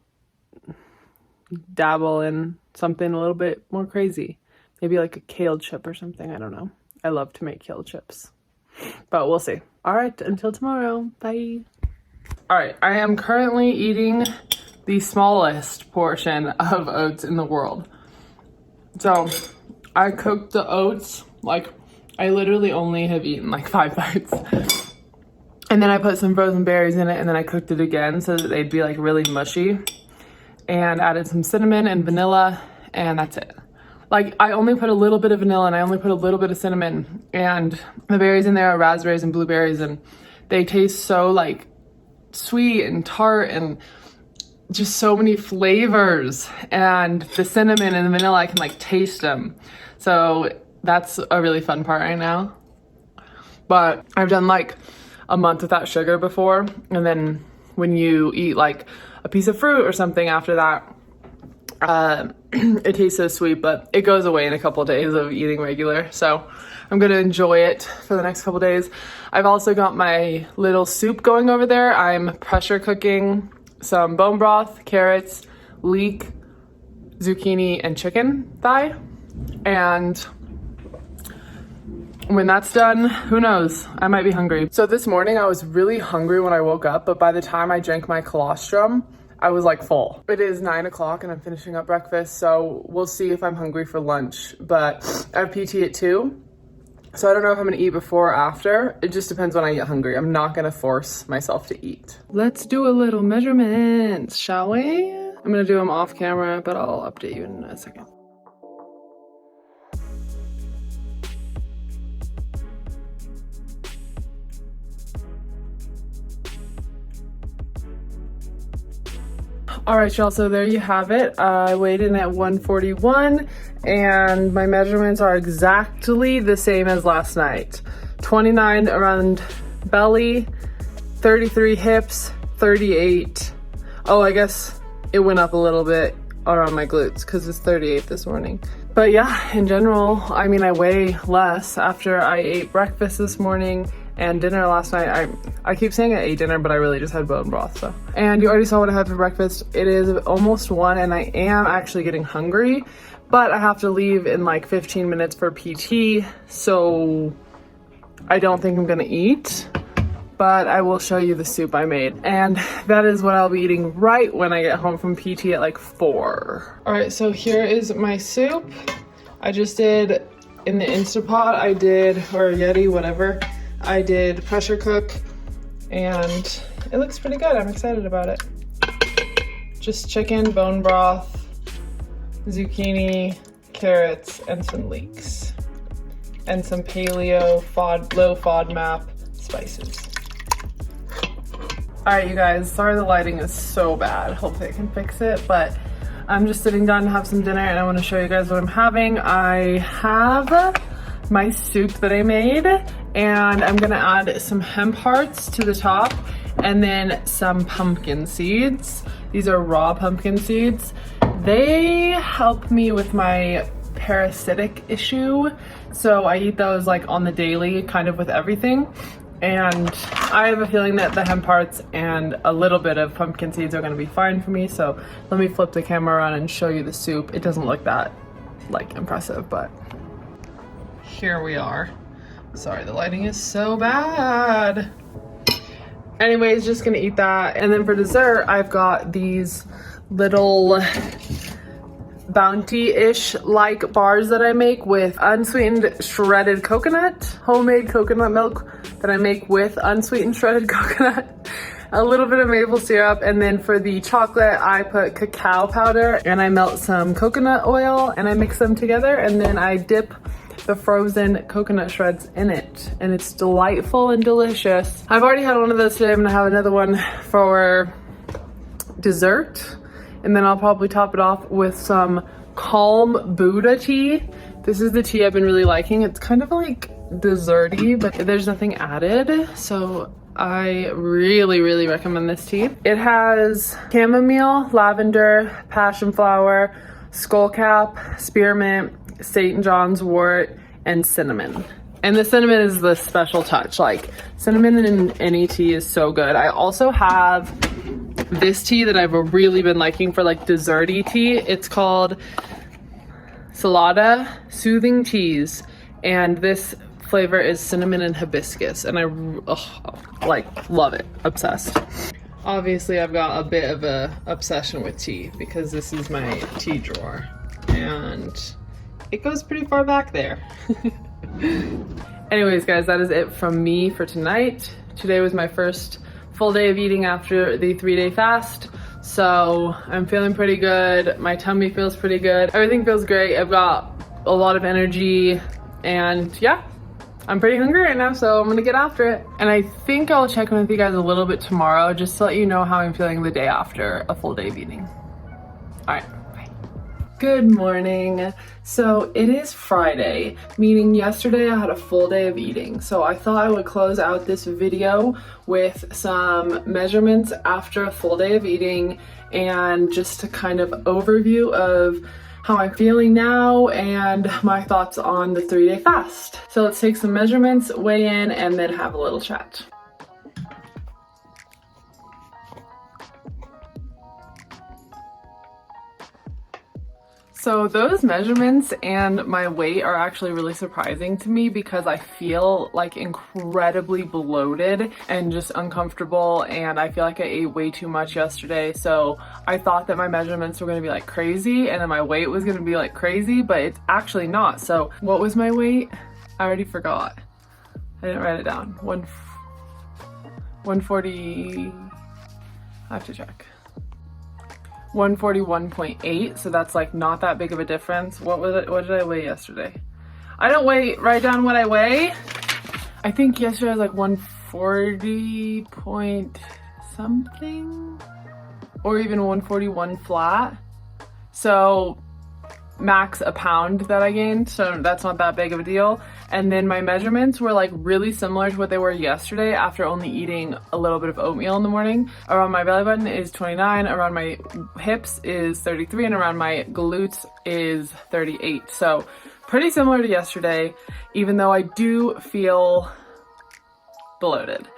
dabble in something a little bit more crazy, maybe like a kale chip or something. I don't know, I love to make kale chips, but we'll see. All right, until tomorrow, bye. All right, I am currently eating the smallest portion of oats in the world. So I cooked the oats, like I literally only have eaten like 5 bites. And then I put some frozen berries in it, and then I cooked it again so that they'd be like really mushy, and added some cinnamon and vanilla, and that's it. Like I only put a little bit of vanilla and I only put a little bit of cinnamon, and the berries in there are raspberries and blueberries, and they taste so like sweet and tart and just so many flavors, and the cinnamon and the vanilla, I can like taste them. So that's a really fun part right now. But I've done like a month without sugar before, and then when you eat like a piece of fruit or something after that, it tastes so sweet, but it goes away in a couple of days of eating regular. So I'm gonna enjoy it for the next couple of days. I've also got my little soup going over there. I'm pressure cooking some bone broth, carrots, leek, zucchini, and chicken thigh, and when that's done, who knows? I might be hungry. So this morning I was really hungry when I woke up, but by the time I drank my colostrum, I was like full. It is 9 o'clock and I'm finishing up breakfast, so we'll see if I'm hungry for lunch. But I have PT at 2, so I don't know if I'm gonna eat before or after. It just depends when I get hungry. I'm not gonna force myself to eat. Let's do a little measurements, shall we? I'm gonna do them off camera, but I'll update you in a second. All right, y'all, so there you have it. I weighed in at 141, and my measurements are exactly the same as last night. 29 around belly, 33 hips, 38. Oh, I guess it went up a little bit around my glutes because it's 38 this morning. But yeah, in general, I mean, I weigh less after I ate breakfast this morning and dinner last night. I keep saying I ate dinner, but I really just had bone broth, so. And you already saw what I had for breakfast. It is almost 1 and I am actually getting hungry, but I have to leave in like 15 minutes for PT, so I don't think I'm gonna eat, but I will show you the soup I made. And that is what I'll be eating right when I get home from PT at like 4. All right, so here is my soup. I just did in the Instapot, or Yeti, whatever. I did pressure cook, and it looks pretty good. I'm excited about it. Just chicken, bone broth, zucchini, carrots, and some leeks. And some paleo low FODMAP spices. All right, you guys, sorry the lighting is so bad. Hopefully I can fix it, but I'm just sitting down to have some dinner, and I want to show you guys what I'm having. I have my soup that I made, and I'm gonna add some hemp hearts to the top, and then some pumpkin seeds. These are raw pumpkin seeds. They help me with my parasitic issue, so I eat those like on the daily, kind of with everything. And I have a feeling that the hemp hearts and a little bit of pumpkin seeds are gonna be fine for me. So let me flip the camera around and show you the soup. It doesn't look that like impressive, but here we are. Sorry, the lighting is so bad. Anyways, just gonna eat that. And then for dessert, I've got these little Bounty-ish like bars that I make with unsweetened shredded coconut, homemade coconut milk that I make with unsweetened shredded coconut, a little bit of maple syrup, and then for the chocolate, I put cacao powder and I melt some coconut oil and I mix them together, and then I dip the frozen coconut shreds in it, and it's delightful and delicious. I've already had one of those today. I'm gonna have another one for dessert, and then I'll probably top it off with some Calm Buddha tea. This is the tea I've been really liking. It's kind of like desserty, but there's nothing added, so I really recommend this tea. It has chamomile, lavender, passion flower, skullcap, spearmint, St. John's wort, and cinnamon. And the cinnamon is the special touch. Like, cinnamon in any tea is so good. I also have this tea that I've really been liking for like desserty tea. It's called Salada Soothing Teas, and this flavor is cinnamon and hibiscus, and I like love it. Obsessed. Obviously I've got a bit of a obsession with tea because this is my tea drawer and it goes pretty far back there. Anyways guys, that is it from me for tonight. Today was my first full day of eating after the 3-day fast, so I'm feeling pretty good. My tummy feels pretty good. Everything feels great. I've got a lot of energy, and yeah, I'm pretty hungry right now, so I'm gonna get after it. And I think I'll check in with you guys a little bit tomorrow just to let you know how I'm feeling the day after a full day of eating. All right. Good morning. So it is Friday, meaning yesterday I had a full day of eating. So I thought I would close out this video with some measurements after a full day of eating and just a kind of overview of how I'm feeling now and my thoughts on the 3-day fast. So let's take some measurements, weigh in, and then have a little chat. So those measurements and my weight are actually really surprising to me because I feel like incredibly bloated and just uncomfortable, and I feel like I ate way too much yesterday. So I thought that my measurements were going to be like crazy and then my weight was going to be like crazy, but it's actually not. So what was my weight? I already forgot. I didn't write it down. 140, I have to check. 141.8, so that's like not that big of a difference. What was it? What did I weigh yesterday? I don't write down what I weigh. I think yesterday I was like 140 point something, or even 141 flat. So max a pound that I gained, so that's not that big of a deal. And then my measurements were like really similar to what they were yesterday after only eating a little bit of oatmeal in the morning. Around my belly button is 29, around my hips is 33, and around my glutes is 38. So pretty similar to yesterday, even though I do feel bloated.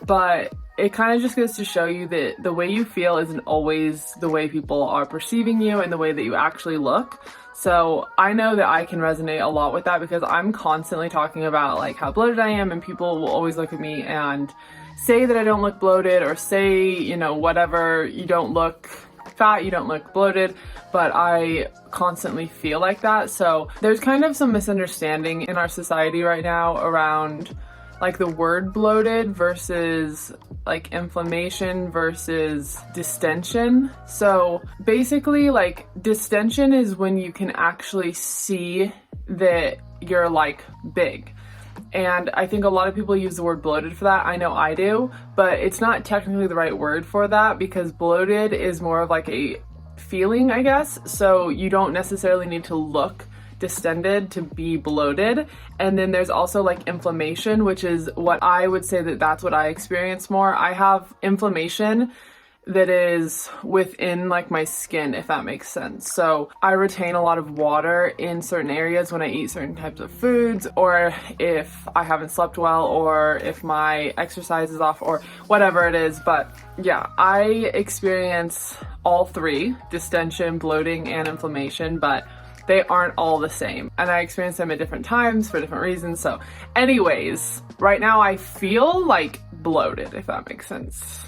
But it kind of just goes to show you that the way you feel isn't always the way people are perceiving you and the way that you actually look. So I know that I can resonate a lot with that because I'm constantly talking about like how bloated I am, and people will always look at me and say that I don't look bloated, or say, you know, whatever, you don't look fat, you don't look bloated, but I constantly feel like that. So there's kind of some misunderstanding in our society right now around like the word bloated versus like inflammation versus distension. So basically, like, distension is when you can actually see that you're like big. And I think a lot of people use the word bloated for that. I know I do, but it's not technically the right word for that because bloated is more of like a feeling, I guess. So you don't necessarily need to look distended to be bloated. And then there's also like inflammation, which is what I would say that's what I experience more. I have inflammation that is within like my skin, if that makes sense. So I retain a lot of water in certain areas when I eat certain types of foods, or if I haven't slept well, or if my exercise is off, or whatever it is. But yeah, I experience all three: distension, bloating, and inflammation, but they aren't all the same. And I experience them at different times for different reasons. So anyways, right now I feel like bloated, if that makes sense.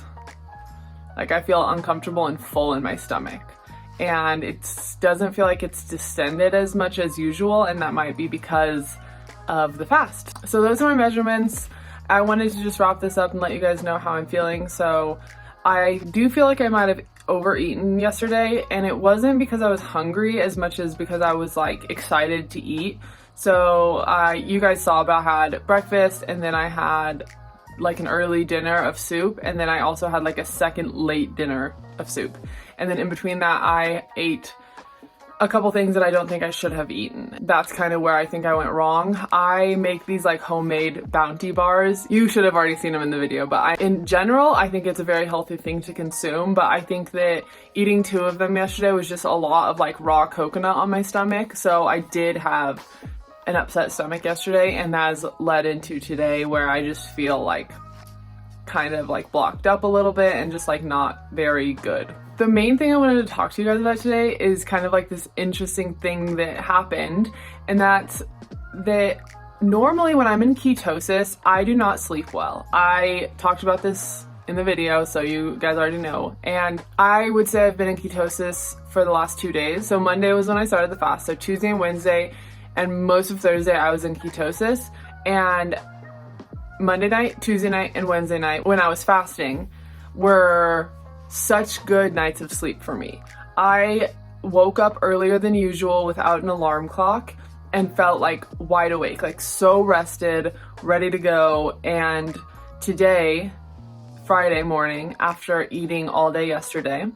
Like I feel uncomfortable and full in my stomach. And it doesn't feel like it's distended as much as usual, and that might be because of the fast. So those are my measurements. I wanted to just wrap this up and let you guys know how I'm feeling. So I do feel like I might have overeaten yesterday, and it wasn't because I was hungry as much as because I was like excited to eat. So you guys saw, but I had breakfast, and then I had like an early dinner of soup, and then I also had like a second late dinner of soup. And then in between that, I ate a couple things that I don't think I should have eaten. That's kind of where I think I went wrong. I make these like homemade bounty bars. You should have already seen them in the video, but in general, I think it's a very healthy thing to consume, but I think that eating 2 of them yesterday was just a lot of like raw coconut on my stomach. So I did have an upset stomach yesterday, and that has led into today where I just feel like kind of like blocked up a little bit and just like not very good. The main thing I wanted to talk to you guys about today is kind of like this interesting thing that happened, and that's that normally when I'm in ketosis, I do not sleep well. I talked about this in the video, so you guys already know. And I would say I've been in ketosis for the last 2 days. So Monday was when I started the fast. So Tuesday and Wednesday and most of Thursday I was in ketosis. And Monday night, Tuesday night, and Wednesday night when I was fasting were such good nights of sleep for me. I woke up earlier than usual without an alarm clock and felt like wide awake, like so rested, ready to go. And today, Friday morning, after eating all day yesterday,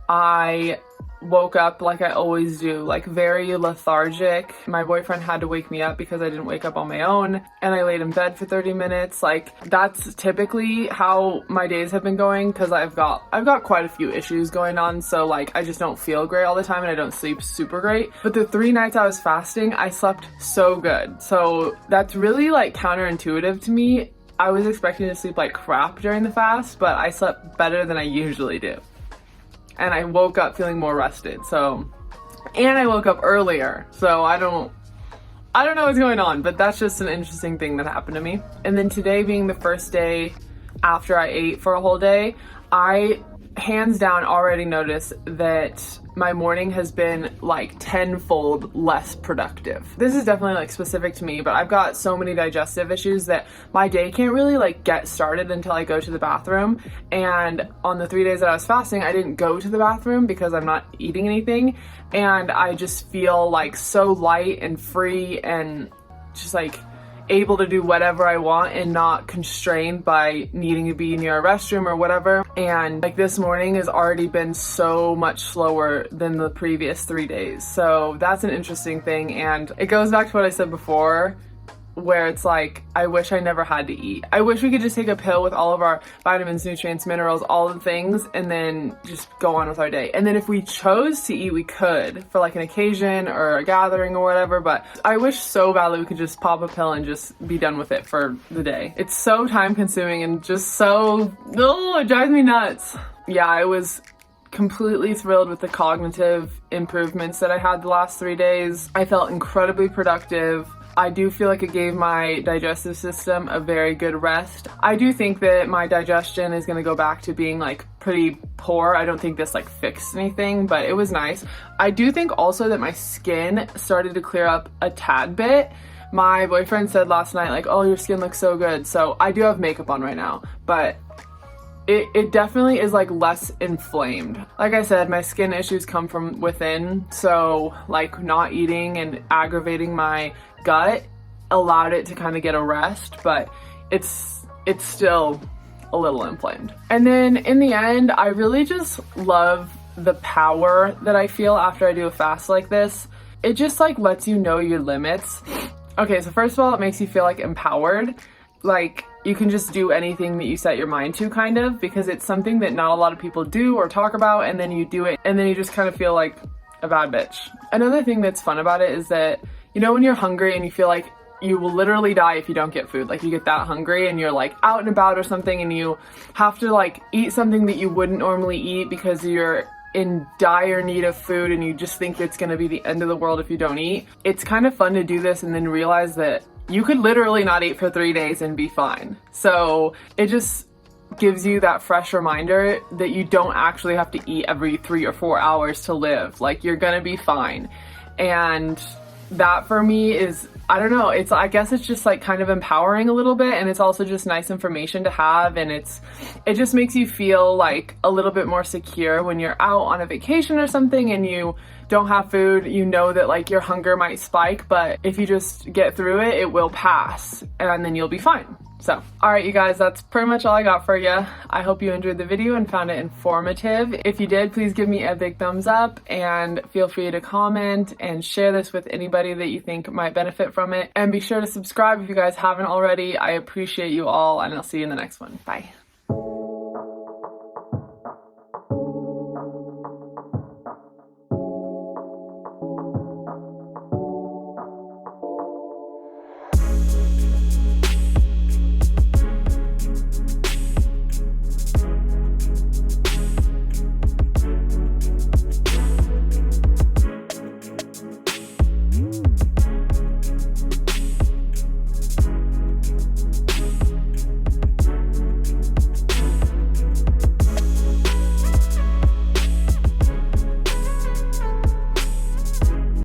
I woke up like I always do, like very lethargic. My boyfriend had to wake me up because I didn't wake up on my own, and I laid in bed for 30 minutes. Like that's typically how my days have been going, because I've got quite a few issues going on, so like I just don't feel great all the time and I don't sleep super great. But the 3 nights I was fasting, I slept so good. So that's really like counterintuitive to me. I was expecting to sleep like crap during the fast, but I slept better than I usually do. And I woke up feeling more rested. And I woke up earlier. So I don't know what's going on, but that's just an interesting thing that happened to me. And then today being the first day after I ate for a whole day, I hands down already noticed that my morning has been like tenfold less productive. This is definitely like specific to me, but I've got so many digestive issues that my day can't really like get started until I go to the bathroom. And on the 3 days that I was fasting, I didn't go to the bathroom because I'm not eating anything. And I just feel like so light and free and just like able to do whatever I want and not constrained by needing to be near a restroom or whatever. And like this morning has already been so much slower than the previous 3 days. So that's an interesting thing. And it goes back to what I said before, where it's like, I wish I never had to eat. I wish we could just take a pill with all of our vitamins, nutrients, minerals, all the things, and then just go on with our day. And then if we chose to eat, we could for like an occasion or a gathering or whatever, but I wish so badly we could just pop a pill and just be done with it for the day. It's so time consuming and just so, it drives me nuts. Yeah, I was completely thrilled with the cognitive improvements that I had the last 3 days. I felt incredibly productive. I do feel like it gave my digestive system a very good rest. I do think that my digestion is gonna go back to being like pretty poor. I don't think this like fixed anything, but it was nice. I do think also that my skin started to clear up a tad bit. My boyfriend said last night like, oh, your skin looks so good. So I do have makeup on right now, but it definitely is like less inflamed. Like I said, my skin issues come from within, so like not eating and aggravating my gut allowed it to kind of get a rest, but it's still a little inflamed. And then in the end, I really just love the power that I feel after I do a fast like this. It just like lets you know your limits. Okay, so first of all, it makes you feel like empowered. Like you can just do anything that you set your mind to, kind of, because it's something that not a lot of people do or talk about, and then you do it and then you just kind of feel like a bad bitch. Another thing that's fun about it is that, you know, when you're hungry and you feel like you will literally die if you don't get food, like you get that hungry and you're like out and about or something and you have to like eat something that you wouldn't normally eat because you're in dire need of food and you just think it's gonna be the end of the world if you don't eat. It's kind of fun to do this and then realize that you could literally not eat for 3 days and be fine. So it just gives you that fresh reminder that you don't actually have to eat every 3 or 4 hours to live. Like you're gonna be fine. And that for me is, I don't know, I guess it's just like kind of empowering a little bit, and it's also just nice information to have, and it just makes you feel like a little bit more secure when you're out on a vacation or something and you don't have food. You know that like your hunger might spike, but if you just get through it, it will pass and then you'll be fine. So, all right, you guys, that's pretty much all I got for you. I hope you enjoyed the video and found it informative. If you did, please give me a big thumbs up and feel free to comment and share this with anybody that you think might benefit from it. And be sure to subscribe if you guys haven't already. I appreciate you all, and I'll see you in the next one. Bye.